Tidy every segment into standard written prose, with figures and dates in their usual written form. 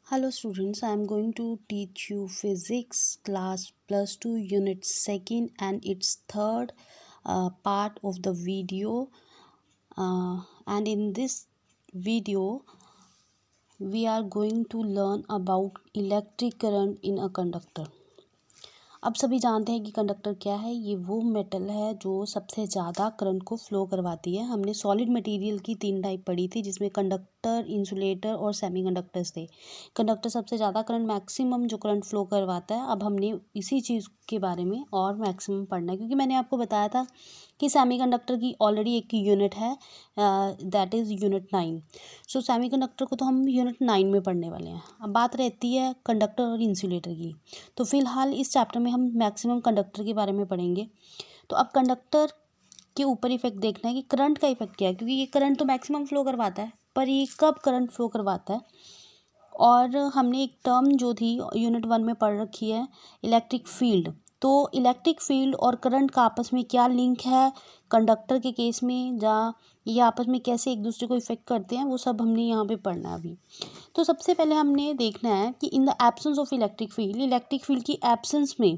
Hello students, I am going to teach you physics class plus 2 unit 2nd and its third part of the video, and in this video we are going to learn about electric current in a conductor. अब सभी जानते हैं कि conductor क्या है। ये वो metal है जो सबसे ज़्यादा करंट को फ्लो करवाती है। हमने सॉलिड मटेरियल की 3 टाइप पढ़ी थी, जिसमें कंडक्टर, इंसुलेटर और सेमीकंडक्टर्स थे। कंडक्टर सबसे ज़्यादा करंट, मैक्सिमम जो करंट फ्लो करवाता है। अब हमने इसी चीज़ के बारे में और मैक्सिमम पढ़ना है, क्योंकि मैंने आपको बताया था कि सेमीकंडक्टर की ऑलरेडी एक यूनिट है, that is unit 9। So semiconductor को तो हम यूनिट 9 में पढ़ने वाले हैं। अब बात रहती है कंडक्टर और इंसुलेटर की। तो फिलहाल इस चैप्टर में हम मैक्सिमम कंडक्टर के बारे में पढ़ेंगे। तो अब कंडक्टर के ऊपर इफेक्ट देखना है कि करंट का इफेक्ट क्या है, क्योंकि ये करंट तो मैक्सिमम फ्लो करवाता है, पर ये कब करंट फ्लो करवाता है। और हमने एक टर्म जो थी यूनिट 1 में पढ़ रखी है, इलेक्ट्रिक फील्ड। तो इलेक्ट्रिक फील्ड और करंट का आपस में क्या लिंक है कंडक्टर के केस में, जहाँ ये आपस में कैसे एक दूसरे को इफेक्ट करते हैं, वो सब हमने यहाँ पे पढ़ना है अभी। तो सबसे पहले हमने देखना है कि in the absence of electric field की एब्सेंस में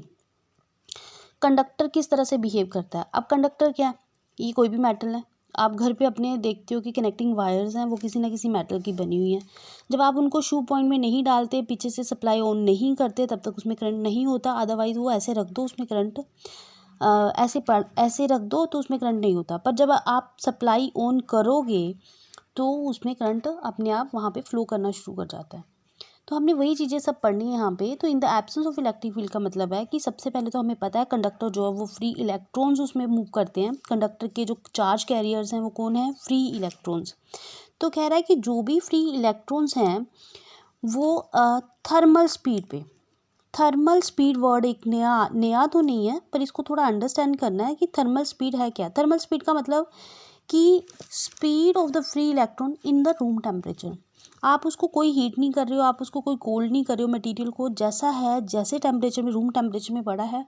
कंडक्टर किस तरह से बिहेव करता है। अब कंडक्टर क्या है, ये कोई भी मेटल है। आप घर पे अपने देखते हो कि कनेक्टिंग वायर्स हैं, वो किसी ना किसी मेटल की बनी हुई हैं। जब आप उनको शू पॉइंट में नहीं डालते, पीछे से सप्लाई ऑन नहीं करते, तब तक उसमें करंट नहीं होता। अदरवाइज़ वो ऐसे रख दो, उसमें करंट ऐसे रख दो तो उसमें करंट नहीं होता। पर जब आप सप्लाई ऑन करोगे तो उसमें करंट अपने आप वहाँ पे फ्लो करना शुरू कर जाता है। तो हमने वही चीज़ें सब पढ़नी है यहाँ पे। तो in the absence of electric field का मतलब है कि सबसे पहले तो हमें पता है कंडक्टर जो है वो फ्री इलेक्ट्रॉन्स उसमें मूव करते हैं। कंडक्टर के जो चार्ज कैरियर्स हैं वो कौन है, फ्री इलेक्ट्रॉन्स। तो कह रहा है कि जो भी फ्री इलेक्ट्रॉन्स हैं वो थर्मल स्पीड पे, थर्मल स्पीड वर्ड एक नया तो नहीं है, पर इसको थोड़ा अंडरस्टैंड करना है कि थर्मल स्पीड है क्या। थर्मल स्पीड का मतलब कि speed of the free electron in the room temperature. आप उसको कोई हीट नहीं कर रहे हो, आप उसको कोई कोल्ड नहीं कर रहे हो, मटेरियल को जैसा है, जैसे टेम्परेचर में, रूम टेम्परेचर में पड़ा है,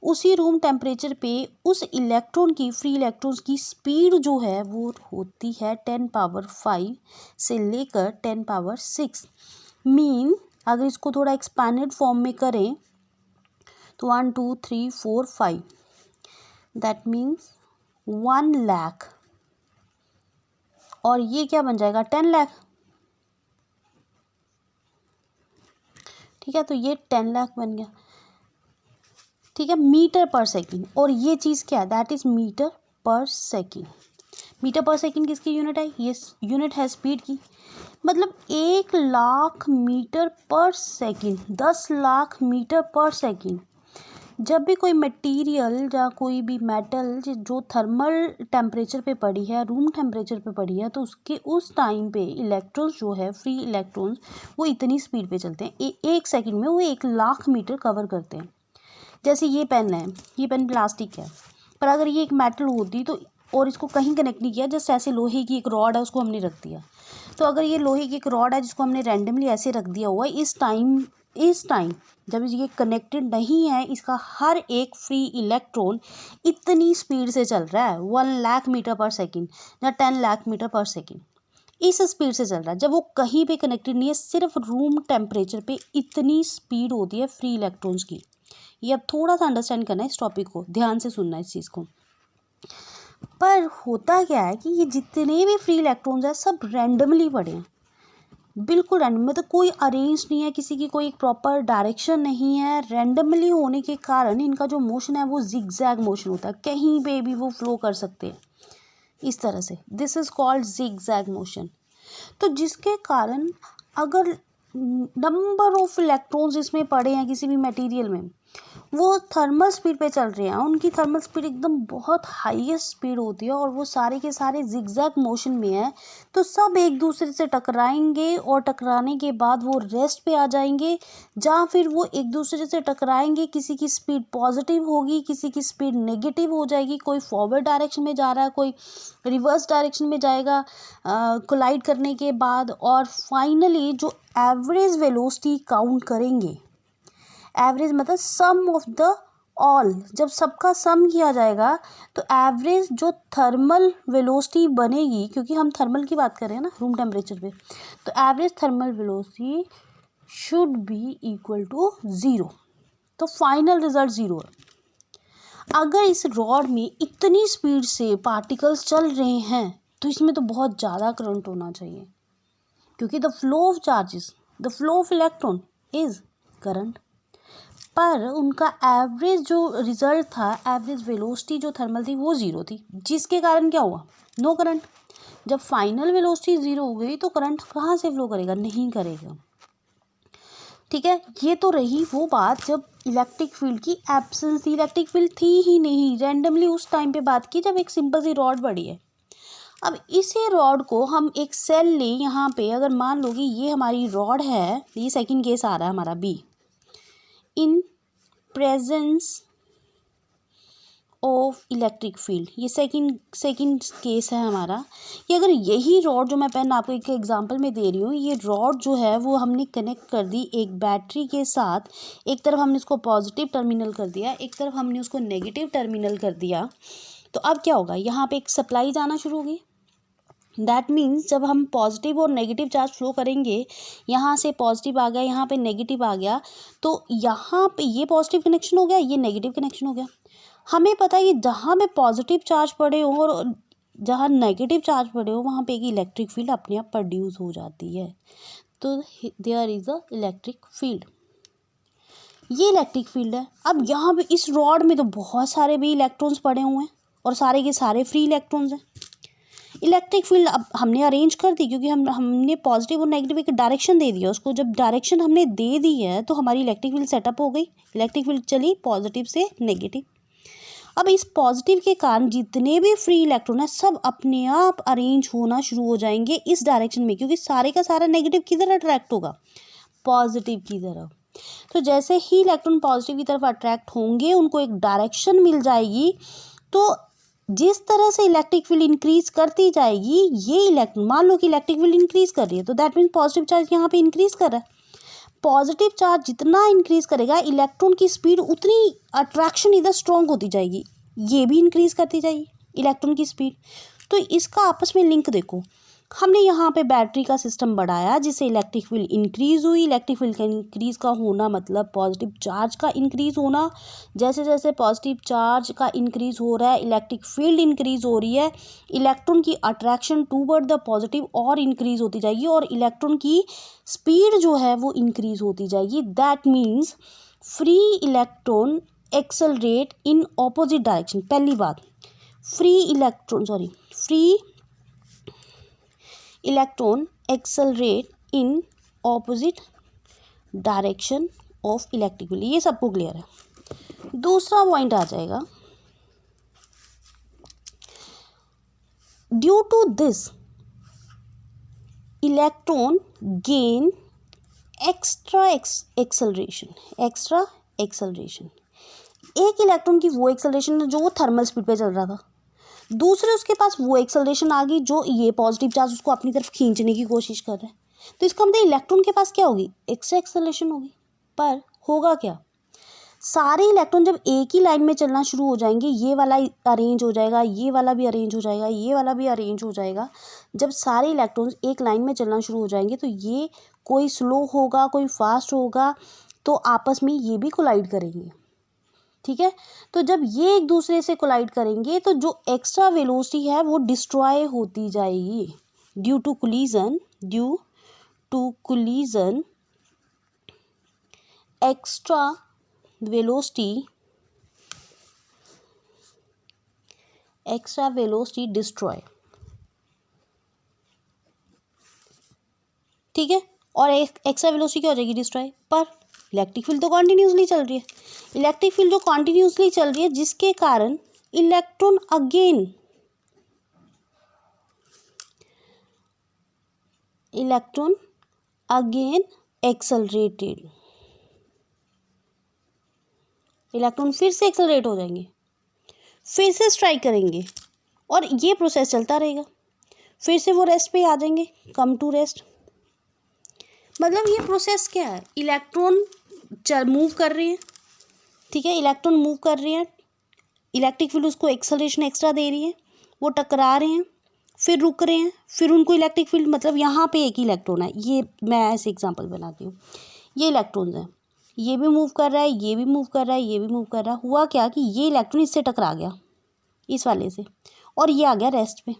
उसी रूम टेम्परेचर पे उस इलेक्ट्रॉन की, फ्री इलेक्ट्रॉन्स की स्पीड जो है वो होती है 10⁵ से लेकर 10⁶। मीन अगर इसको थोड़ा एक्सपैंडेड फॉर्म में करें तो 1 2 3 4 5, दैट मीन्स 1 लाख। और ये क्या बन जाएगा, 10 लाख। ठीक है, तो ये 10 लाख बन गया। ठीक है, मीटर पर सेकेंड। और ये चीज़ क्या है, दैट इज मीटर पर सेकेंड। मीटर पर सेकेंड किसकी यूनिट है, ये यूनिट है स्पीड की। मतलब 1 लाख मीटर पर सेकेंड, 10 लाख मीटर पर सेकेंड। जब भी कोई मटेरियल या कोई भी मेटल जो थर्मल टेम्परेचर पे पड़ी है, रूम टेम्परेचर पे पड़ी है, तो उसके उस टाइम पे इलेक्ट्रॉन्स जो है, फ्री इलेक्ट्रॉन्स, वो इतनी स्पीड पे चलते हैं, एक सेकंड में वो 1 लाख मीटर कवर करते हैं। जैसे ये पेन है, ये पेन प्लास्टिक है, पर अगर ये एक मेटल होती तो, और इसको कहीं कनेक्ट नहीं किया, जस्ट ऐसे लोहे की एक रॉड है उसको हमने रख दिया। तो अगर ये लोहे की एक रॉड है जिसको हमने रैंडमली ऐसे रख दिया हुआ है, इस टाइम जब ये कनेक्टेड नहीं है, इसका हर एक फ्री इलेक्ट्रॉन इतनी स्पीड से चल रहा है, 1 लाख मीटर पर सेकेंड या 10 लाख मीटर पर सेकेंड, इस स्पीड से चल रहा है। जब वो कहीं पे कनेक्टेड नहीं है, सिर्फ रूम टेम्परेचर पे इतनी स्पीड होती है फ्री इलेक्ट्रॉन्स की। ये अब थोड़ा सा अंडरस्टैंड करना है, इस टॉपिक को ध्यान से सुनना है इस चीज़ को। पर होता क्या है कि ये जितने भी फ्री इलेक्ट्रॉन्स हैं सब रैंडमली पड़े हैं, बिल्कुल रैंडम, मतलब कोई अरेंज नहीं है, किसी की कोई एक प्रॉपर डायरेक्शन नहीं है। रैंडमली होने के कारण इनका जो मोशन है वो जिगजैग मोशन होता है, कहीं पे भी वो फ्लो कर सकते हैं इस तरह से। This is called zigzag motion. तो जिसके कारण अगर नंबर ऑफ इलेक्ट्रॉन्स इसमें पड़े हैं किसी भी मटेरियल में, वो थर्मल स्पीड पे चल रहे हैं, उनकी थर्मल स्पीड एकदम बहुत हाईएस्ट स्पीड होती है, और वो सारे के सारे जिगजैग मोशन में है, तो सब एक दूसरे से टकराएंगे, और टकराने के बाद वो रेस्ट पे आ जाएंगे, या फिर वो एक दूसरे से टकराएंगे, किसी की स्पीड पॉजिटिव होगी, किसी की स्पीड नेगेटिव हो जाएगी, कोई फॉरवर्ड डायरेक्शन में जा रहा है, कोई रिवर्स डायरेक्शन में जाएगा कोलाइड करने के बाद। और फाइनली जो एवरेज वेलोसिटी काउंट करेंगे, एवरेज मतलब सम ऑफ द ऑल, जब सबका सम किया जाएगा तो एवरेज जो थर्मल वेलोसिटी बनेगी, क्योंकि हम थर्मल की बात कर रहे हैं ना रूम टेम्परेचर पे, तो average thermal velocity should be equal to 0। तो फाइनल रिजल्ट 0 है। अगर इस रॉड में इतनी स्पीड से पार्टिकल्स चल रहे हैं तो इसमें तो बहुत ज़्यादा करंट होना चाहिए, क्योंकि the flow of charges, the flow of electron is current. पर उनका एवरेज जो रिजल्ट था, एवरेज वेलोसिटी जो थर्मल थी वो 0 थी, जिसके कारण क्या हुआ, नो करंट। जब फाइनल वेलोसिटी 0 हो गई तो करंट कहाँ से फ्लो करेगा, नहीं करेगा। ठीक है, ये तो रही वो बात जब इलेक्ट्रिक फील्ड की एब्सेंस थी, इलेक्ट्रिक फील्ड थी ही नहीं, रैंडमली उस टाइम पे बात की जब एक सिंपल सी रॉड पड़ी है। अब इसी रॉड को हम एक सेल लें, यहाँ पे अगर मान लो कि ये हमारी रॉड है, ये सेकंड केस आ रहा है हमारा B, in presence of electric field, ये सेकंड केस है हमारा। कि अगर यही रॉड जो मैं पेन आपको एक एग्जांपल में दे रही हूँ, ये रॉड जो है वो हमने कनेक्ट कर दी एक बैटरी के साथ, एक तरफ हमने उसको पॉजिटिव टर्मिनल कर दिया, एक तरफ हमने उसको नेगेटिव टर्मिनल कर दिया। तो अब क्या होगा, यहाँ पे एक सप्लाई जाना शुरू होगी। दैट मीन्स जब हम पॉजिटिव और नेगेटिव चार्ज फ्लो करेंगे, यहाँ से पॉजिटिव आ गया, यहाँ पे नेगेटिव आ गया, तो यहाँ पे ये पॉजिटिव कनेक्शन हो गया, ये नेगेटिव कनेक्शन हो गया। हमें पता है कि जहाँ पे पॉजिटिव चार्ज पड़े हो और जहाँ नेगेटिव चार्ज पड़े हो वहाँ पे एक इलेक्ट्रिक फील्ड अपने आप प्रोड्यूस हो जाती है। तो there is a electric field, ये इलेक्ट्रिक फील्ड है। अब यहाँ पे इस रॉड में तो बहुत सारे भी इलेक्ट्रॉन्स पड़े हुए हैं और सारे के सारे फ्री इलेक्ट्रॉन्स हैं। इलेक्ट्रिक फील्ड अब हमने अरेंज कर दी, क्योंकि हमने पॉजिटिव और नेगेटिव एक डायरेक्शन दे दिया उसको। जब डायरेक्शन हमने दे दी है तो हमारी इलेक्ट्रिक फील्ड सेटअप हो गई, इलेक्ट्रिक फील्ड चली पॉजिटिव से नेगेटिव। अब इस पॉजिटिव के कारण जितने भी फ्री इलेक्ट्रॉन है सब अपने आप अरेंज होना शुरू हो जाएंगे इस डायरेक्शन में, क्योंकि सारे का सारा नेगेटिव की तरफ अट्रैक्ट होगा, पॉजिटिव की तरफ। तो जैसे ही इलेक्ट्रॉन पॉजिटिव की तरफ अट्रैक्ट होंगे, उनको एक डायरेक्शन मिल जाएगी। तो जिस तरह से इलेक्ट्रिक फील्ड इंक्रीज करती जाएगी, ये इलेक्ट्रॉन, मान लो कि इलेक्ट्रिक फील्ड इंक्रीज कर रही है तो दैट मीन्स पॉजिटिव चार्ज यहाँ पे इंक्रीज कर रहा है। पॉजिटिव चार्ज जितना इंक्रीज करेगा, इलेक्ट्रॉन की स्पीड उतनी अट्रैक्शन इधर स्ट्रॉन्ग होती जाएगी, ये भी इंक्रीज करती जाएगी इलेक्ट्रॉन की स्पीड। तो इसका आपस में लिंक देखो, हमने यहाँ पे बैटरी का सिस्टम बढ़ाया जिससे इलेक्ट्रिक फील्ड इंक्रीज हुई। इलेक्ट्रिक फील्ड का इंक्रीज का होना मतलब पॉजिटिव चार्ज का इंक्रीज होना। जैसे जैसे पॉजिटिव चार्ज का इंक्रीज हो रहा है, इलेक्ट्रिक फील्ड इंक्रीज हो रही है, इलेक्ट्रॉन की अट्रैक्शन टूवर्ड द पॉजिटिव और इंक्रीज होती जाएगी और इलेक्ट्रॉन की स्पीड जो है वो इंक्रीज होती जाएगी। That means free electron accelerate in opposite direction. पहली बात, free electron accelerate in opposite direction of electric field, ये सबको क्लियर है। दूसरा पॉइंट आ जाएगा, due to this electron gain extra acceleration. एक इलेक्ट्रॉन की वो एक्सेलरेशन जो वो थर्मल स्पीड पे चल रहा था, दूसरे उसके पास वो एक्सेलरेशन आ गई जो ये पॉजिटिव चार्ज उसको अपनी तरफ खींचने की कोशिश कर रहा है। तो इसका मतलब इलेक्ट्रॉन के पास क्या होगी, एक्स्ट्रा एक्सेलरेशन होगी। पर होगा क्या, सारे इलेक्ट्रॉन जब एक ही लाइन में चलना शुरू हो जाएंगे, ये वाला अरेंज हो जाएगा, ये वाला भी अरेंज हो जाएगा, ये वाला भी अरेंज हो जाएगा। जब सारे इलेक्ट्रॉन्स एक लाइन में चलना शुरू हो जाएंगे तो ये कोई स्लो होगा, कोई फास्ट होगा, तो आपस में ये भी कोलाइड करेंगे। ठीक है, तो जब ये एक दूसरे से कोलाइड करेंगे तो जो एक्स्ट्रा वेलोसिटी है वो डिस्ट्रॉय होती जाएगी due to collision. Extra velocity destroy. ठीक है, और एक्स्ट्रा वेलोसिटी क्या हो जाएगी, डिस्ट्रॉय। पर इलेक्ट्रिक फील्ड तो कॉन्टिन्यूसली चल रही है, इलेक्ट्रिक फील्ड जो कॉन्टिन्यूसली चल रही है जिसके कारण इलेक्ट्रॉन अगेन एक्सेलरेटेड, इलेक्ट्रॉन फिर से एक्सेलरेट हो जाएंगे, फिर से स्ट्राइक करेंगे और ये प्रोसेस चलता रहेगा। फिर से वो रेस्ट पे आ जाएंगे, कम टू रेस्ट। मतलब ये प्रोसेस क्या है, इलेक्ट्रॉन मूव कर रहे हैं। ठीक है, इलेक्ट्रॉन मूव कर रहे हैं, इलेक्ट्रिक फील्ड उसको एक्सेलरेशन एक्स्ट्रा दे रही है, वो टकरा रहे हैं, फिर रुक रहे हैं, फिर उनको इलेक्ट्रिक फील्ड, मतलब यहाँ पे एक ही इलेक्ट्रॉन है, ये मैं ऐसे एग्जांपल बनाती हूँ, ये इलेक्ट्रॉन्स हैं, ये भी मूव कर रहा है, ये भी मूव कर रहा है, ये भी मूव कर रहा है। हुआ क्या कि ये इलेक्ट्रॉन इससे टकरा गया, इस वाले से, और ये आ गया रेस्ट पे।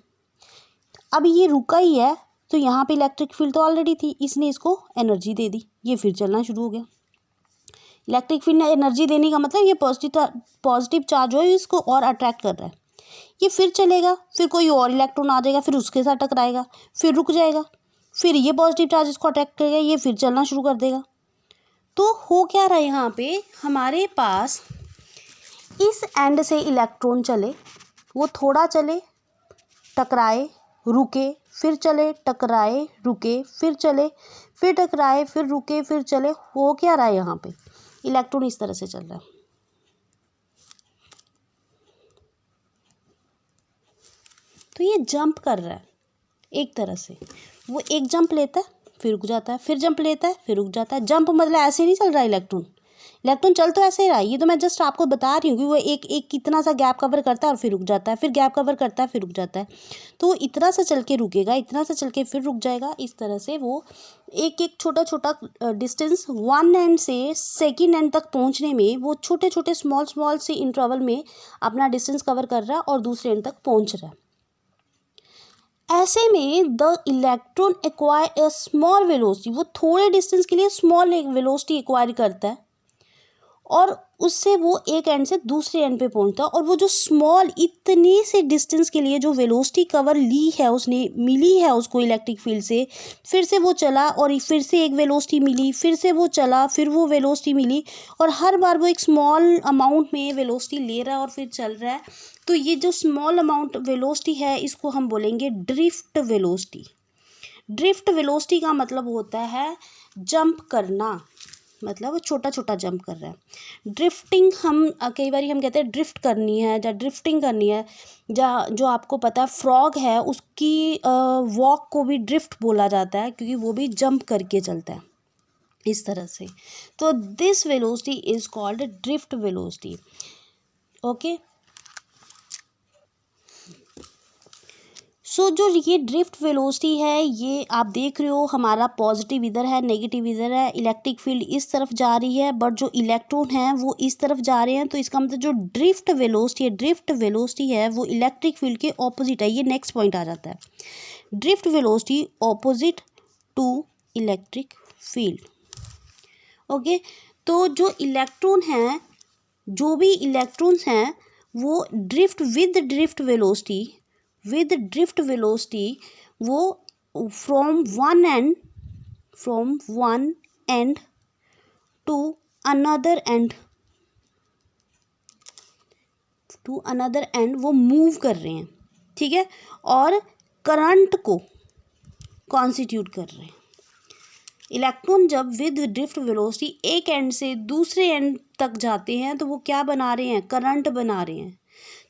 अब ये रुका ही है तो यहाँ पे इलेक्ट्रिक फील्ड तो ऑलरेडी थी, इसने इसको एनर्जी दे दी, ये फिर चलना शुरू हो गया। इलेक्ट्रिक फील्ड ने एनर्जी देने का मतलब ये पॉजिटिव चार्ज हो इसको और अट्रैक्ट कर रहा है, ये फिर चलेगा, फिर कोई और इलेक्ट्रॉन आ जाएगा, फिर उसके साथ टकराएगा, फिर रुक जाएगा, फिर ये पॉजिटिव चार्ज इसको अट्रैक्ट करेगा, ये फिर चलना शुरू कर देगा। तो हो क्या रहा है यहाँ पे, हमारे पास इस एंड से इलेक्ट्रॉन चले, वो थोड़ा चले, टकराए, रुके, फिर चले, टकराए, रुके, फिर चले, फिर टकराए, फिर रुके, फिर चले। हो क्या रहा है यहाँ पे, इलेक्ट्रॉन इस तरह से चल रहा है। तो ये जंप कर रहा है एक तरह से, वो एक जंप लेता है फिर रुक जाता है, फिर जंप लेता है फिर रुक जाता है। जंप मतलब ऐसे नहीं चल रहा है इलेक्ट्रॉन, इलेक्ट्रॉन चल तो ऐसे ही रहा है, ये तो मैं जस्ट आपको बता रही हूँ कि वो एक एक कितना सा गैप कवर करता है और फिर रुक जाता है, फिर गैप कवर करता है फिर रुक जाता है। तो वो इतना सा चल के रुकेगा, इतना सा चल के फिर रुक जाएगा, इस तरह से वो एक एक छोटा छोटा डिस्टेंस वन एंड से सेकेंड एंड तक पहुँचने में वो छोटे छोटे स्मॉल से इंटरवल में अपना डिस्टेंस कवर कर रहा है और दूसरे एंड तक पहुँच रहा है। ऐसे में the electron acquire a small velocity, वो थोड़े डिस्टेंस के लिए स्मॉल वेलोसिटी एक्वायर करता है और उससे वो एक एंड से दूसरे एंड पे पहुंचता है। और वो जो स्मॉल इतने से डिस्टेंस के लिए जो वेलोसिटी कवर ली है उसने, मिली है उसको इलेक्ट्रिक फील्ड से, फिर से वो चला और फिर से एक वेलोसिटी मिली, फिर से वो चला, फिर वो वेलोसिटी मिली, और हर बार वो एक स्मॉल अमाउंट में वेलोसिटी ले रहा है और फिर चल रहा है। तो ये जो स्मॉल अमाउंट वेलोसिटी है इसको हम बोलेंगे ड्रिफ्ट वेलोसिटी। ड्रिफ्ट वेलोसिटी का मतलब होता है जंप करना, मतलब वो छोटा छोटा जंप कर रहा है। ड्रिफ्टिंग हम कई बार हम कहते हैं ड्रिफ्ट करनी है या ड्रिफ्टिंग करनी है, जो आपको पता है फ्रॉग है उसकी वॉक को भी ड्रिफ्ट बोला जाता है क्योंकि वो भी जंप करके चलता है इस तरह से। तो this velocity is called drift velocity. Okay, so जो ये ड्रिफ्ट वेलोसिटी है ये आप देख रहे हो, हमारा पॉजिटिव इधर है नेगेटिव इधर है, इलेक्ट्रिक फील्ड इस तरफ जा रही है बट जो इलेक्ट्रॉन हैं वो इस तरफ जा रहे हैं। तो इसका मतलब जो ड्रिफ्ट वेलोसिटी है वो इलेक्ट्रिक फील्ड के ऑपोजिट है। ये नेक्स्ट पॉइंट आ जाता है, drift velocity opposite to electric field. Okay, तो जो इलेक्ट्रॉन हैं, जो भी इलेक्ट्रॉन्स हैं वो ड्रिफ्ट वेलोसिटी वो from one end to another end वो मूव कर रहे हैं, ठीक है, और करंट को कॉन्स्टिट्यूट कर रहे हैं। इलेक्ट्रॉन जब विद ड्रिफ्ट वेलोसिटी एक एंड से दूसरे एंड तक जाते हैं तो वो क्या बना रहे हैं, करंट बना रहे हैं।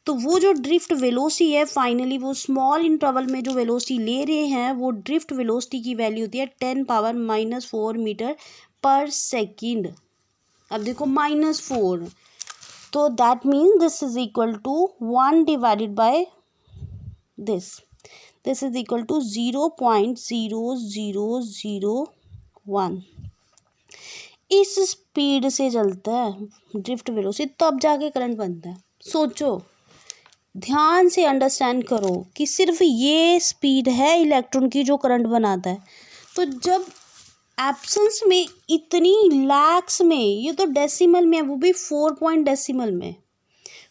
तो वो जो ड्रिफ्ट वेलोसिटी है फाइनली वो स्मॉल इंटरवल में जो वेलोसिटी ले रहे हैं वो ड्रिफ्ट वेलोसिटी की वैल्यू होती है 10⁻⁻⁴ मीटर पर सेकेंड। अब देखो -4, तो that means this is equal to 1 divided by this is equal to 0.0001। इस स्पीड से चलता है ड्रिफ्ट वेलोसिटी, तब जाके करंट बनता है। सोचो, ध्यान से अंडरस्टैंड करो कि सिर्फ ये स्पीड है इलेक्ट्रॉन की जो करंट बनाता है। तो जब एब्सेंस में इतनी लैक्स में, ये तो डेसिमल में है, वो भी 4 पॉइंट डेसिमल में,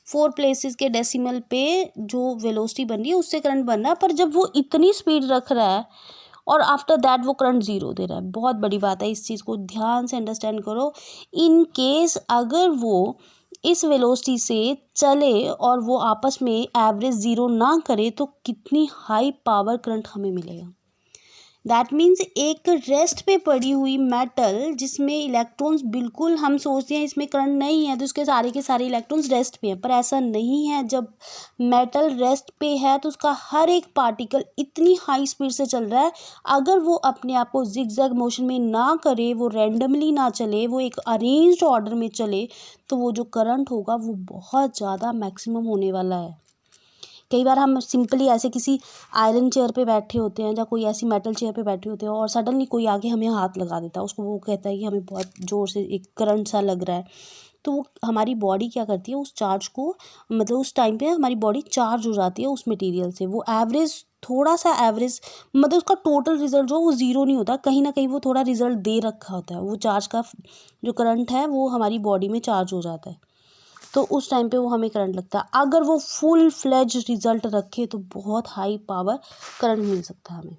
4 प्लेसेस के डेसिमल पे जो वेलोसिटी बन रही है उससे करंट बन रहा है। पर जब वो इतनी स्पीड रख रहा है और आफ्टर दैट वो करंट 0 दे रहा है, बहुत बड़ी बात है, इस चीज़ को ध्यान से अंडरस्टैंड करो। इन केस अगर वो इस वेलोसिटी से चले और वो आपस में एवरेज 0 ना करे तो कितनी हाई पावर करंट हमें मिलेगा। दैट मीन्स एक रेस्ट पे पड़ी हुई मेटल जिसमें इलेक्ट्रॉन्स बिल्कुल, हम सोचते हैं इसमें करंट नहीं है तो उसके सारे के सारे इलेक्ट्रॉन्स रेस्ट पे हैं, पर ऐसा नहीं है। जब मेटल रेस्ट पे है तो उसका हर एक पार्टिकल इतनी हाई स्पीड से चल रहा है, अगर वो अपने आप को जिगजैग मोशन में ना करे, वो रैंडमली ना चले, वो एक अरेंज्ड ऑर्डर में चले, तो वो जो करंट होगा वो बहुत ज़्यादा मैक्सिमम होने वाला है। कई बार हम सिंपली ऐसे किसी आयरन चेयर पे बैठे होते हैं या कोई ऐसी मेटल चेयर पे बैठे होते हैं और सडनली कोई आके हमें हाथ लगा देता है, उसको वो कहता है कि हमें बहुत ज़ोर से एक करंट सा लग रहा है, तो वो हमारी बॉडी क्या करती है उस चार्ज को, मतलब उस टाइम पे हमारी बॉडी चार्ज हो जाती है उस मटेरियल से। वो एवरेज, थोड़ा सा एवरेज, मतलब उसका टोटल रिजल्ट जो वो ज़ीरो नहीं होता, कहीं ना कहीं वो थोड़ा रिजल्ट दे रखा होता है, वो चार्ज का जो करंट है वो हमारी बॉडी में चार्ज हो जाता है, तो उस टाइम पे वो हमें करंट लगता है। अगर वो फुल फ्लेज रिजल्ट रखे तो बहुत हाई पावर करंट मिल सकता है हमें।